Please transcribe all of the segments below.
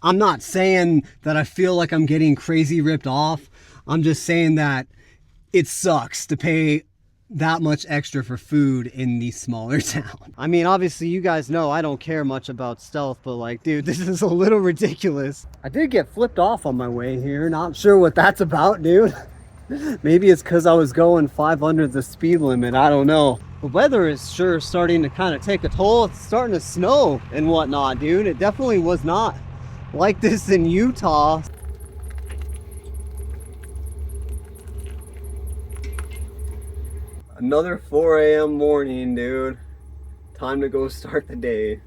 I'm not saying that I feel like I'm getting crazy ripped off. I'm just saying that it sucks to pay that much extra for food in the smaller town. I mean, obviously you guys know I don't care much about stealth, but like, dude, this is a little ridiculous. I did get flipped off on my way here. Not sure what that's about, dude. Maybe it's because I was going 500 the speed limit. I don't know. The weather is sure starting to kind of take a toll. It's starting to snow and whatnot, dude. It definitely was not like this in Utah. Another 4 a.m. morning, dude. Time to go start the day.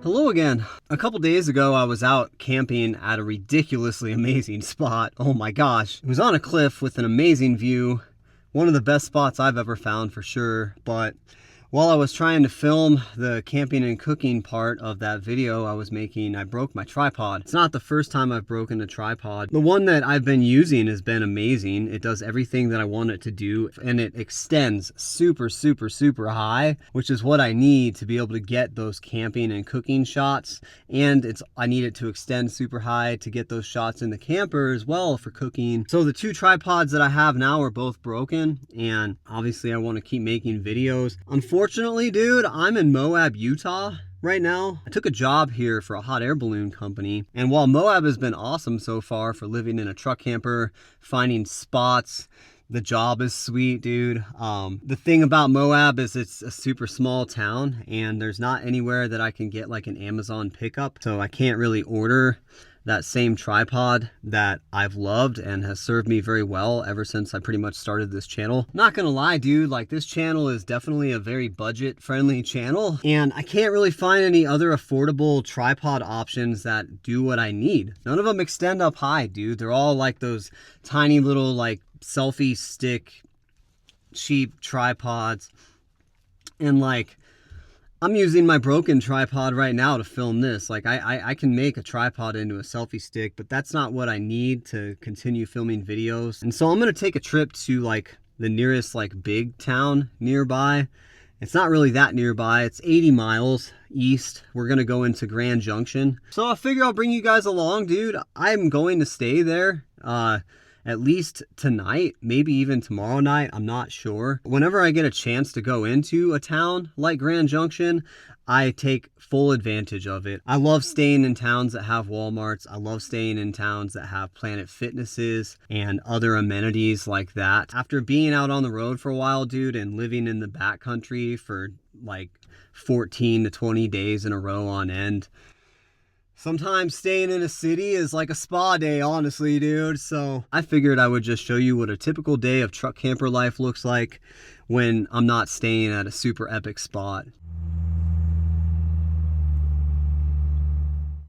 Hello again. A couple days ago, I was out camping at a ridiculously amazing spot. Oh my gosh. It was on a cliff with an amazing view. One of the best spots I've ever found for sure. But while I was trying to film the camping and cooking part of that video I was making, I broke my tripod. It's not the first time I've broken a tripod. The one that I've been using has been amazing. It does everything that I want it to do, and it extends super, super, super high, which is what I need to be able to get those camping and cooking shots. And I need it to extend super high to get those shots in the camper as well for cooking. So the two tripods that I have now are both broken, and obviously I want to keep making videos. Unfortunately, dude, I'm in Moab, Utah right now. I took a job here for a hot air balloon company, and while Moab has been awesome so far for living in a truck camper, finding spots, the job is sweet, dude. The thing about Moab is it's a super small town, and there's not anywhere that I can get like an Amazon pickup, so I can't really order that same tripod that I've loved and has served me very well ever since I pretty much started this channel. Not gonna lie, dude, like this channel is definitely a very budget friendly channel, and I can't really find any other affordable tripod options that do what I need. None of them extend up high, dude. They're all like those tiny little like selfie stick cheap tripods, and like I'm using my broken tripod right now to film this. Like I can make a tripod into a selfie stick, but that's not what I need to continue filming videos. And so I'm gonna take a trip to like the nearest like big town nearby. It's not really that nearby. It's 80 miles east. We're gonna go into Grand Junction. So I figure I'll bring you guys along, dude. I'm going to stay there at least tonight, maybe even tomorrow night, I'm not sure. Whenever I get a chance to go into a town like Grand Junction, I take full advantage of it. I love staying in towns that have Walmarts. I love staying in towns that have Planet Fitnesses and other amenities like that. After being out on the road for a while, dude, and living in the backcountry for like 14 to 20 days in a row on end, sometimes staying in a city is like a spa day, honestly, dude. So I figured I would just show you what a typical day of truck camper life looks like when I'm not staying at a super epic spot.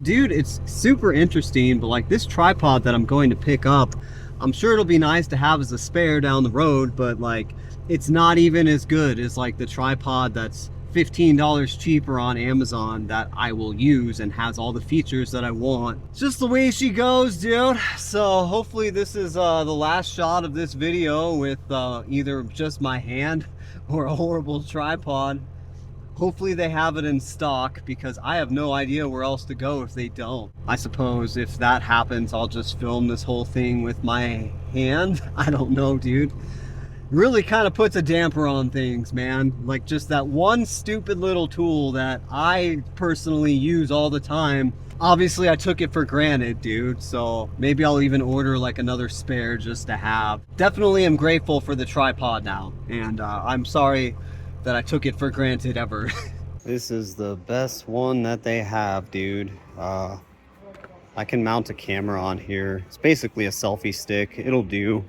Dude, it's super interesting, but like this tripod that I'm going to pick up, I'm sure it'll be nice to have as a spare down the road, but like it's not even as good as like the tripod that's $15 cheaper on Amazon that I will use and has all the features that I want. It's just the way she goes, dude. So hopefully this is the last shot of this video with either just my hand or a horrible tripod. Hopefully they have it in stock, because I have no idea where else to go if they don't. I suppose if that happens, I'll just film this whole thing with my hand. I don't know, dude. Really kind of puts a damper on things, man. Like just that one stupid little tool that I personally use all the time. Obviously I took it for granted, dude, so maybe I'll even order like another spare just to have. Definitely am grateful for the tripod now, and I'm sorry that I took it for granted ever. This is the best one that they have, dude. I can mount a camera on here. It's basically a selfie stick. It'll do.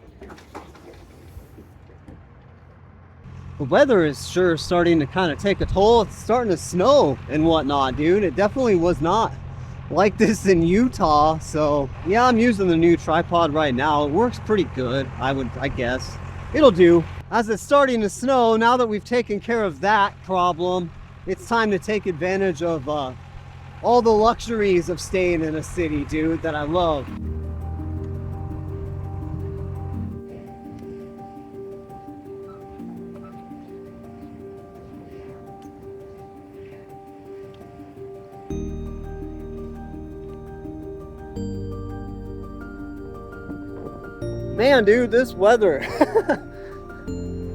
The weather is sure starting to kind of take a toll. It's starting to snow and whatnot, dude. It definitely was not like this in Utah. So yeah, I'm using the new tripod right now. It works pretty good, I guess. It'll do. As it's starting to snow, now that we've taken care of that problem, it's time to take advantage of all the luxuries of staying in a city, dude, that I love. Man, dude, this weather.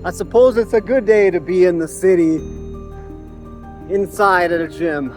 I suppose it's a good day to be in the city, inside at a gym.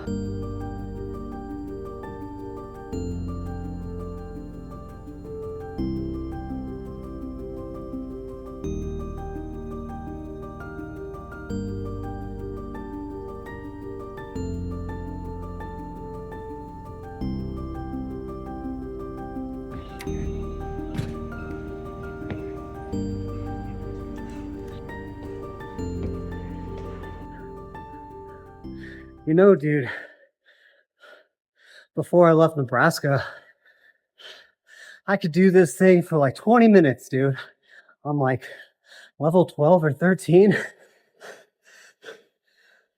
You know, dude, before I left Nebraska, I could do this thing for like 20 minutes, dude. I'm like level 12 or 13.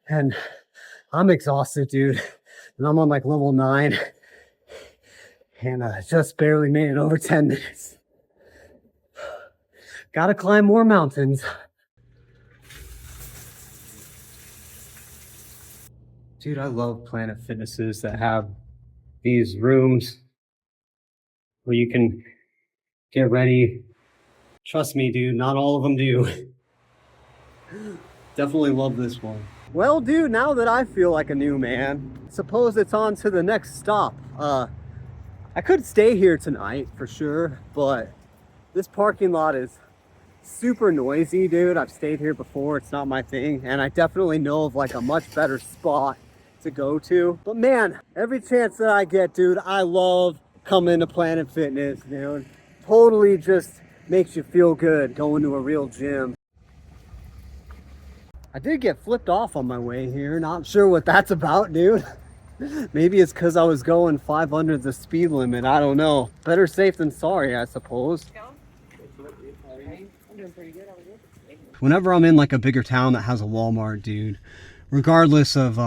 And I'm exhausted, dude. And I'm on like level 9. And I just barely made it over 10 minutes. Gotta climb more mountains. Dude, I love Planet Fitnesses that have these rooms where you can get ready. Trust me, dude, not all of them do. Definitely love this one. Well, dude, now that I feel like a new man, suppose it's on to the next stop. I could stay here tonight for sure, but this parking lot is super noisy, dude. I've stayed here before, it's not my thing, and I definitely know of like a much better spot to go to. But man, every chance that I get, dude, I love coming to Planet Fitness, dude. Totally just makes you feel good going to a real gym. I did get flipped off on my way here. Not sure what that's about, dude. Maybe it's because I was going 5 under the speed limit. I don't know. Better safe than sorry, I suppose. Whenever I'm in like a bigger town that has a Walmart, dude, regardless of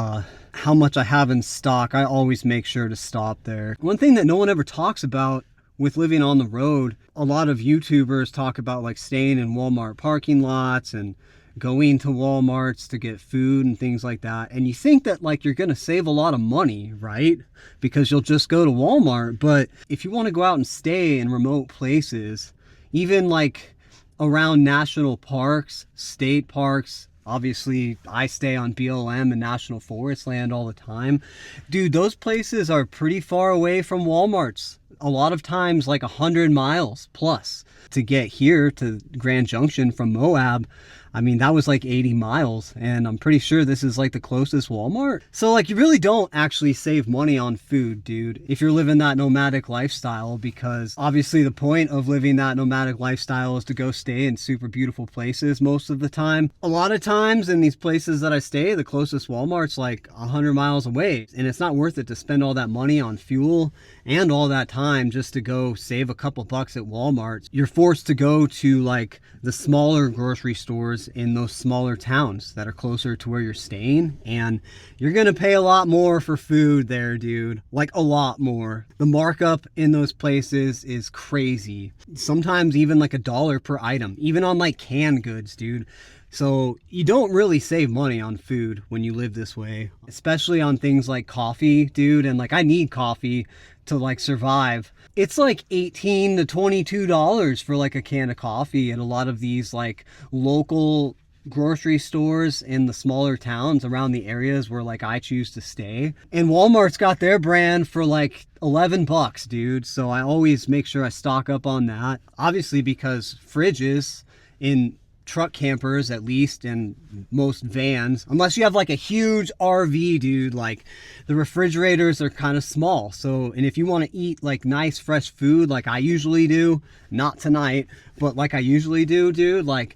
how much I have in stock, I always make sure to stop there. One thing that no one ever talks about with living on the road, a lot of YouTubers talk about like staying in Walmart parking lots and going to Walmarts to get food and things like that. And you think that like you're gonna save a lot of money, right? Because you'll just go to Walmart. But if you want to go out and stay in remote places, even like around national parks, state parks, obviously I stay on BLM and National Forest land all the time. Dude, those places are pretty far away from Walmarts. A lot of times like 100 miles plus to get here to Grand Junction from Moab. I mean, that was like 80 miles, and I'm pretty sure this is like the closest Walmart. So like you really don't actually save money on food, dude, if you're living that nomadic lifestyle, because obviously the point of living that nomadic lifestyle is to go stay in super beautiful places most of the time. A lot of times in these places that I stay, the closest Walmart's like 100 miles away, and it's not worth it to spend all that money on fuel and all that time just to go save a couple bucks at Walmart. You're forced to go to like the smaller grocery stores in those smaller towns that are closer to where you're staying, and you're gonna pay a lot more for food there, dude. Like a lot more. The markup in those places is crazy. Sometimes even like $1 per item, even on like canned goods, dude. So you don't really save money on food when you live this way, especially on things like coffee, dude. And like I need coffee to like survive. It's like $18 to $22 for like a can of coffee at a lot of these like local grocery stores in the smaller towns around the areas where like I choose to stay. And Walmart's got their brand for like 11 bucks, dude. So I always make sure I stock up on that. Obviously because fridges in truck campers, at least, and most vans, unless you have like a huge RV, dude, like the refrigerators are kind of small. So, and if you want to eat like nice fresh food like I usually do, not tonight, but like I usually do, dude, like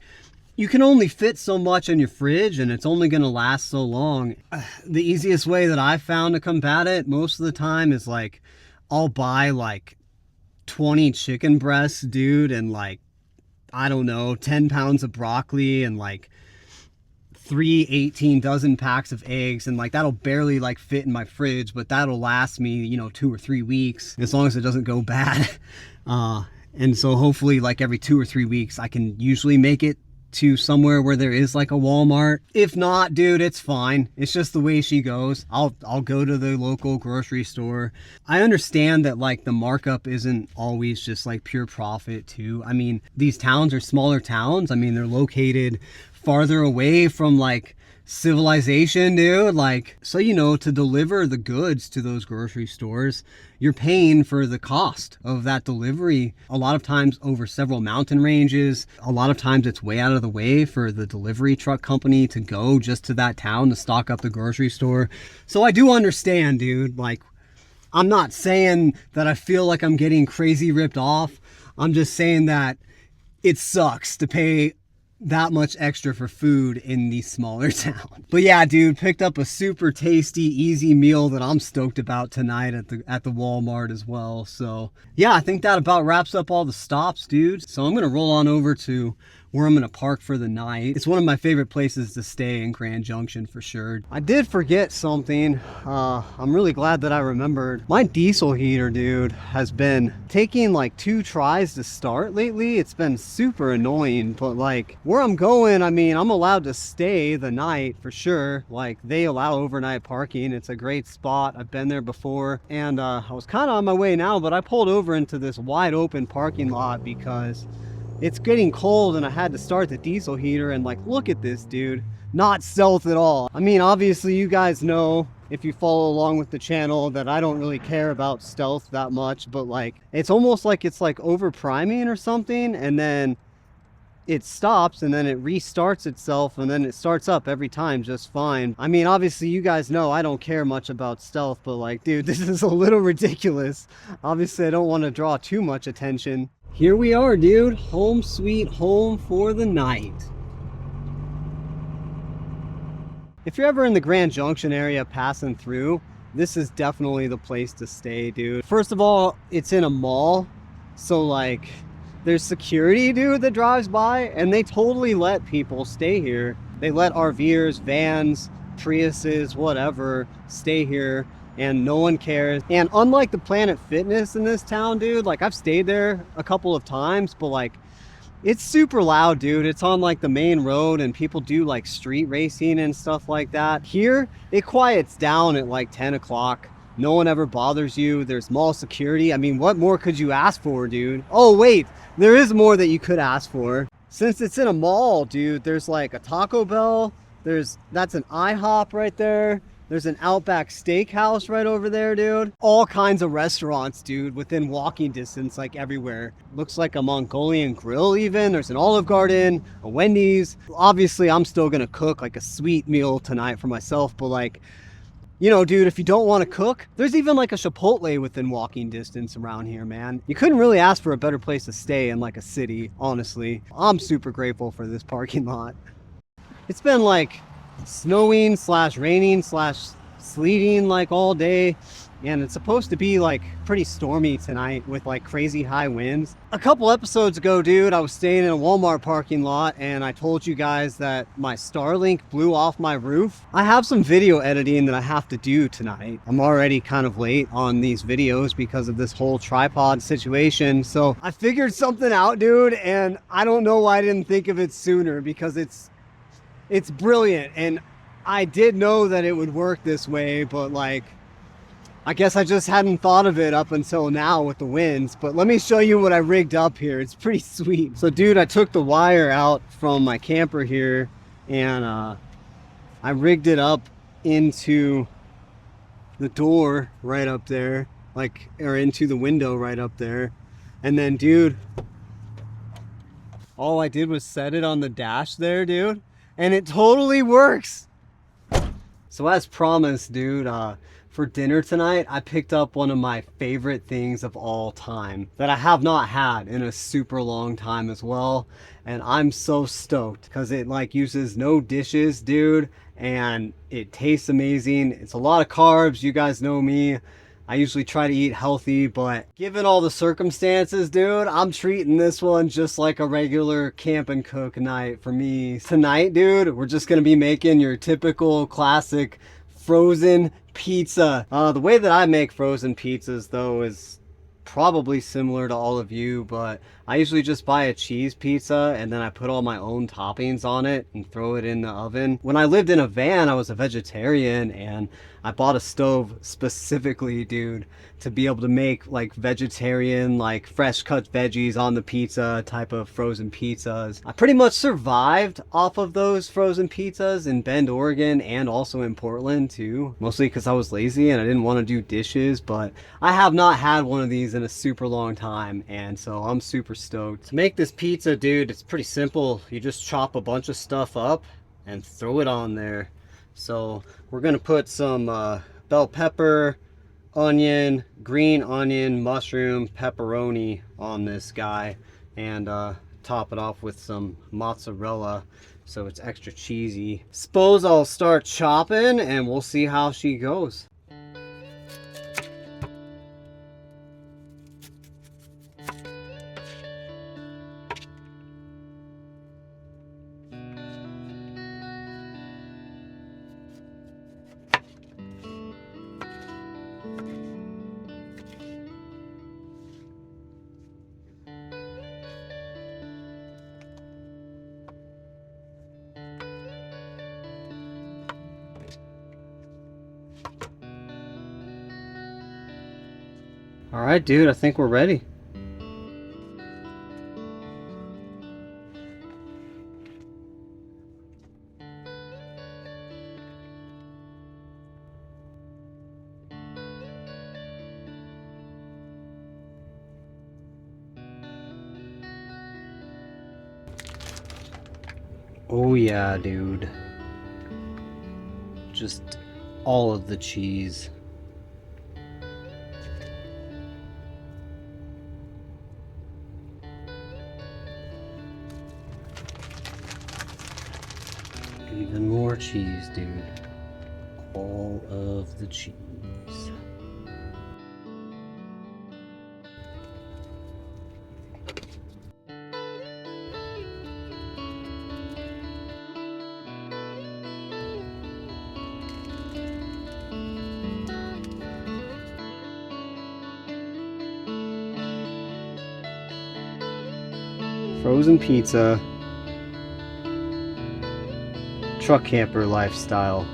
you can only fit so much in your fridge and it's only going to last so long. The easiest way that I've found to combat it most of the time is like I'll buy like 20 chicken breasts, dude, and like, I don't know, 10 pounds of broccoli and like 18 dozen packs of eggs, and like that'll barely like fit in my fridge, but that'll last me, you know, 2 or 3 weeks as long as it doesn't go bad. And so hopefully like every 2 or 3 weeks I can usually make it to somewhere where there is like a Walmart. If not, dude, it's fine. It's just the way she goes. I'll go to the local grocery store. I understand that like the markup isn't always just like pure profit too. I mean, these towns are smaller towns. I mean, they're located farther away from like civilization, dude. Like, so, you know, to deliver the goods to those grocery stores, you're paying for the cost of that delivery. A lot of times over several mountain ranges. A lot of times it's way out of the way for the delivery truck company to go just to that town to stock up the grocery store. So I do understand, dude. Like, I'm not saying that I feel like I'm getting crazy ripped off. I'm just saying that it sucks to pay that much extra for food in these smaller towns. But yeah, dude, picked up a super tasty, easy meal that I'm stoked about tonight at the Walmart as well. So yeah, I think that about wraps up all the stops, dude. So I'm gonna roll on over to where I'm gonna park for the night. It's one of my favorite places to stay in Grand Junction for sure. I did forget something. I'm really glad that I remembered. My diesel heater, dude, has been taking like 2 tries to start lately. It's been super annoying, but like where I'm going, I mean, I'm allowed to stay the night for sure. Like they allow overnight parking. It's a great spot. I've been there before, and I was kind of on my way now, but I pulled over into this wide open parking lot because it's getting cold and I had to start the diesel heater, and like, look at this, dude. Not stealth at all. I mean, obviously you guys know, if you follow along with the channel, that I don't really care about stealth that much, but like, it's almost like it's like over priming or something, and then it stops and then it restarts itself and then it starts up every time just fine. I mean, obviously you guys know I don't care much about stealth, but like, dude, this is a little ridiculous. Obviously I don't want to draw too much attention. Here we are, dude. Home sweet home for the night. If you're ever in the Grand Junction area passing through, this is definitely the place to stay, dude. First of all, it's in a mall, so like there's security, dude, that drives by, and they totally let people stay here. They let RVers, vans, Priuses, whatever, stay here, and no one cares. And unlike the Planet Fitness in this town, dude, like I've stayed there a couple of times, but like it's super loud, dude. It's on like the main road and people do like street racing and stuff like that. Here, it quiets down at like 10 o'clock. No one ever bothers you. There's mall security. I mean, what more could you ask for, dude? Oh, wait, there is more that you could ask for. Since it's in a mall, dude, there's like a Taco Bell. That's an IHOP right there. There's an Outback Steakhouse right over there, dude. All kinds of restaurants, dude, within walking distance, like everywhere. Looks like a Mongolian grill even. There's an Olive Garden, a Wendy's. Obviously, I'm still gonna cook like a sweet meal tonight for myself, but like, you know, dude, if you don't want to cook, there's even like a Chipotle within walking distance around here, man. You couldn't really ask for a better place to stay in like a city, honestly. I'm super grateful for this parking lot. It's been like snowing / raining / sleeting like all day, and it's supposed to be like pretty stormy tonight with like crazy high winds. A couple episodes ago, dude, I was staying in a Walmart parking lot and I told you guys that my Starlink blew off my roof. I have some video editing that I have to do tonight. I'm already kind of late on these videos because of this whole tripod situation, so I figured something out, dude, and I don't know why I didn't think of it sooner, because it's brilliant, and I did know that it would work this way, but like, I guess I just hadn't thought of it up until now with the winds. But let me show you what I rigged up here. It's pretty sweet. So dude, I took the wire out from my camper here and I rigged it up into the door right up there, like, or into the window right up there. And then dude, All I did was set it on the dash there, dude, and it totally works. So as promised, dude, for dinner tonight, I picked up one of my favorite things of all time that I have not had in a super long time as well. And I'm so stoked because it like uses no dishes, dude, and it tastes amazing. It's a lot of carbs. You guys know me. I usually try to eat healthy, but given all the circumstances, dude, I'm treating this one just like a regular camp and cook night for me. Tonight, dude, we're just gonna be making your typical classic frozen pizza. The way that I make frozen pizzas, though, is probably similar to all of you, but I usually just buy a cheese pizza and then I put all my own toppings on it and throw it in the oven. When I lived in a van, I was a vegetarian and I bought a stove specifically, dude, to be able to make like vegetarian, like fresh cut veggies on the pizza type of frozen pizzas. I pretty much survived off of those frozen pizzas in Bend, Oregon, and also in Portland too. Mostly because I was lazy and I didn't want to do dishes, but I have not had one of these in a super long time, and so I'm super stoked. To make this pizza, dude, it's pretty simple. You just chop a bunch of stuff up and throw it on there. So we're gonna put some bell pepper, onion, green onion, mushroom, pepperoni on this guy, and top it off with some mozzarella so it's extra cheesy. Suppose I'll start chopping and we'll see how she goes. All right, dude, I think we're ready. Oh yeah, dude. Just all of the cheese. Even more cheese, dude. All of the cheese. Frozen pizza. Truck camper lifestyle.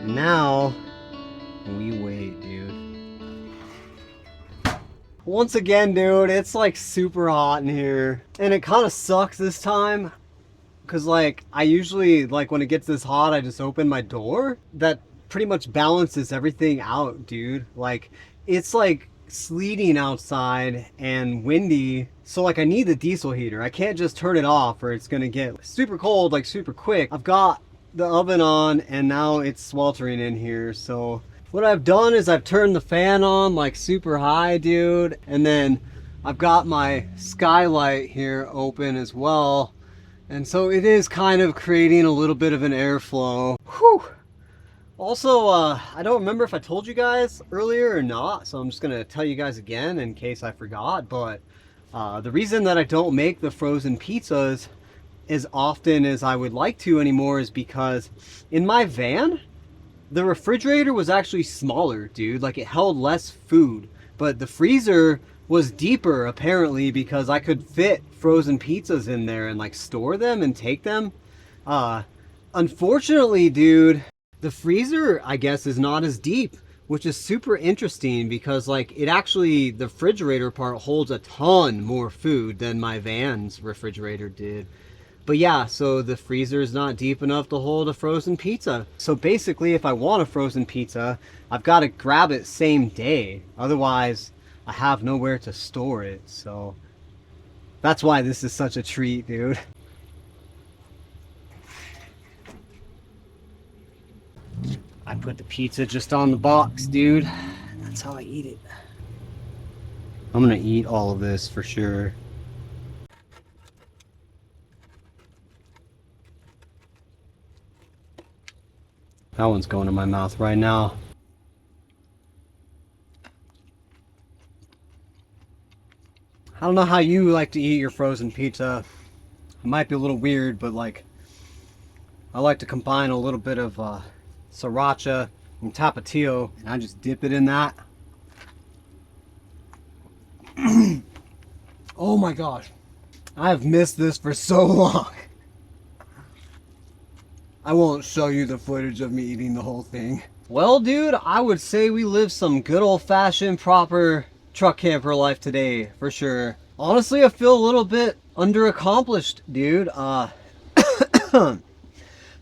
Now we wait, dude. Once again, dude, it's like super hot in here, and it kind of sucks this time. Cause like I usually, like when it gets this hot, I just open my door. That pretty much balances everything out, dude. Like it's like sleeting outside and windy, so like I need the diesel heater. I can't just turn it off or it's gonna get super cold like super quick. I've got the oven on and now it's sweltering in here. So what I've done is I've turned the fan on like super high, dude, and then I've got my skylight here open as well. And so it is kind of creating a little bit of an airflow. Whew. Also, I don't remember if I told you guys earlier or not, so I'm just gonna tell you guys again in case I forgot, but the reason that I don't make the frozen pizzas as often as I would like to anymore is because in my van, the refrigerator was actually smaller, dude. Like it held less food, but the freezer was deeper apparently because I could fit frozen pizzas in there and like store them and take them. Unfortunately, dude, the freezer I guess is not as deep, which is super interesting because like it actually, the refrigerator part holds a ton more food than my van's refrigerator did. But yeah, so the freezer is not deep enough to hold a frozen pizza. So basically, if I want a frozen pizza, I've got to grab it same day. Otherwise, I have nowhere to store it. So that's why this is such a treat, dude. I put the pizza just on the box, dude. That's how I eat it. I'm gonna eat all of this for sure. That one's going in my mouth right now. I don't know how you like to eat your frozen pizza. It might be a little weird, but like, I like to combine a little bit of sriracha and tapatio, and I just dip it in that. Oh my gosh, I have missed this for so long. I won't show you the footage of me eating the whole thing. Well, dude, I would say we lived some good old-fashioned proper truck camper life today, for sure. Honestly, I feel a little bit underaccomplished, dude.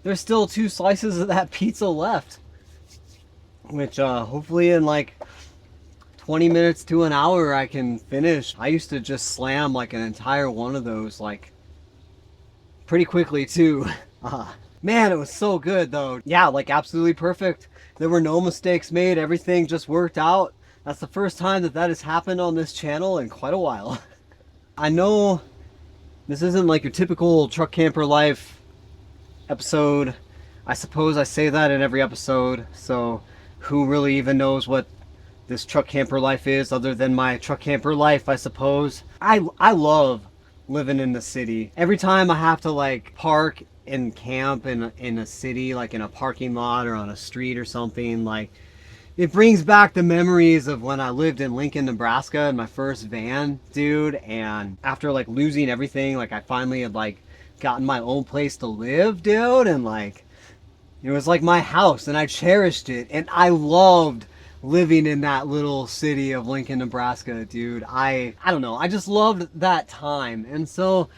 There's still 2 slices of that pizza left, which hopefully in like 20 minutes to an hour I can finish. I used to just slam like an entire one of those like pretty quickly too. Man, it was so good though. Yeah, like absolutely perfect. There were no mistakes made. Everything just worked out. That's the first time that that has happened on this channel in quite a while. I know this isn't like your typical truck camper life episode. I suppose I say that in every episode, so who really even knows what this truck camper life is other than my truck camper life, I suppose. I love living in the city. Every time I have to like park and camp in a city, like in a parking lot or on a street or something, like it brings back the memories of when I lived in Lincoln, Nebraska in my first van, dude. And after like losing everything, like I finally had like gotten my own place to live, dude, and like it was like my house and I cherished it and I loved living in that little city of Lincoln, Nebraska, dude. I don't know, I just loved that time. And so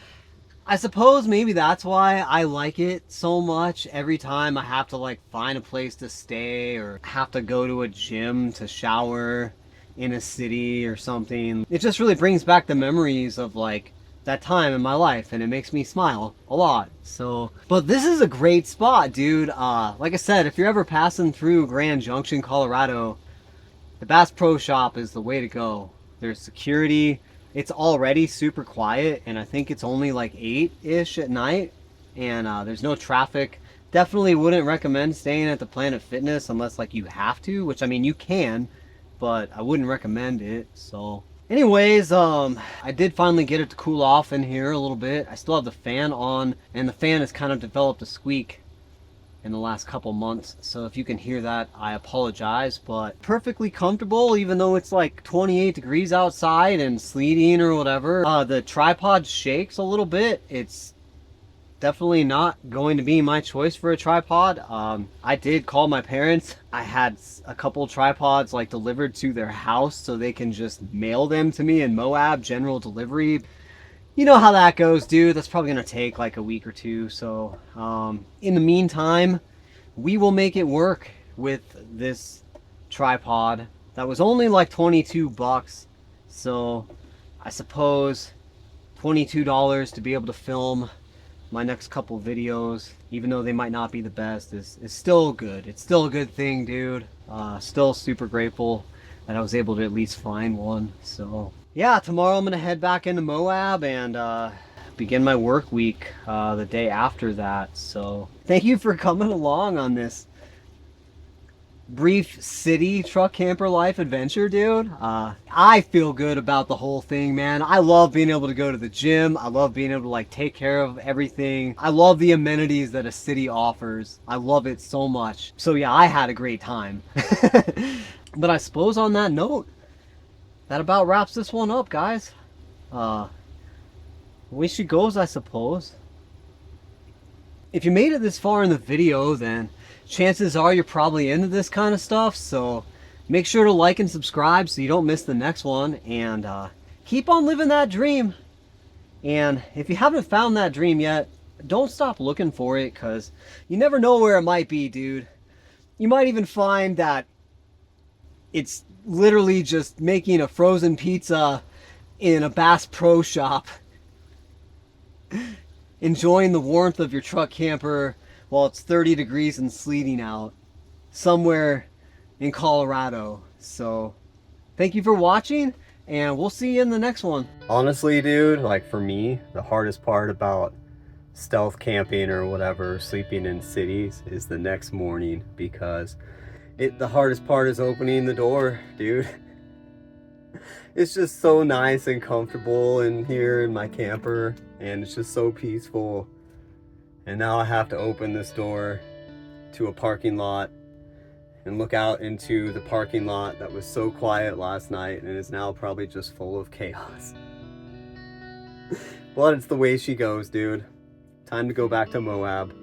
I suppose maybe that's why I like it so much. Every time I have to like find a place to stay or have to go to a gym to shower in a city or something, it just really brings back the memories of like that time in my life, and it makes me smile a lot. So, but this is a great spot, dude. Like I said, if you're ever passing through Grand Junction, Colorado, the Bass Pro Shop is the way to go. There's security. It's already super quiet, and I think it's only like 8-ish at night, and there's no traffic. Definitely wouldn't recommend staying at the Planet Fitness unless like you have to, which I mean you can, but I wouldn't recommend it. So anyways, I did finally get it to cool off in here a little bit. I still have the fan on, and the fan has kind of developed a squeak in the last couple months, so if you can hear that, I apologize. But perfectly comfortable, even though it's like 28 degrees outside and sleeting or whatever. The tripod shakes a little bit. It's definitely not going to be my choice for a tripod. I did call my parents. I had a couple tripods like delivered to their house so they can just mail them to me in Moab, general delivery. You know how that goes, dude. That's probably gonna take like a week or two. So in the meantime, we will make it work with this tripod that was only like 22 bucks. So I suppose $22 to be able to film my next couple videos, even though they might not be the best, is still good. It's still a good thing, dude. Still super grateful that I was able to at least find one. So yeah, tomorrow I'm gonna head back into Moab and begin my work week the day after that. So thank you for coming along on this brief city truck camper life adventure, dude. I feel good about the whole thing, man. I love being able to go to the gym. I love being able to like take care of everything. I love the amenities that a city offers. I love it so much. So yeah, I had a great time. But I suppose on that note, that about wraps this one up, guys. Way she goes, I suppose. If you made it this far in the video, then chances are you're probably into this kind of stuff. So Make sure to like and subscribe so you don't miss the next one, and keep on living that dream. And if you haven't found that dream yet, don't stop looking for it, because you never know where it might be, dude. You might even find that it's literally just making a frozen pizza in a Bass Pro Shop, enjoying the warmth of your truck camper while it's 30 degrees and sleeting out somewhere in Colorado. So thank you for watching, and we'll see you in the next one. Honestly, dude, like for me, the hardest part about stealth camping or whatever, sleeping in cities, is the next morning, because the hardest part is opening the door, dude. It's just so nice and comfortable in here in my camper, and it's just so peaceful. And now I have to open this door to a parking lot and look out into the parking lot that was so quiet last night and is now probably just full of chaos. But it's the way she goes, dude. Time to go back to Moab.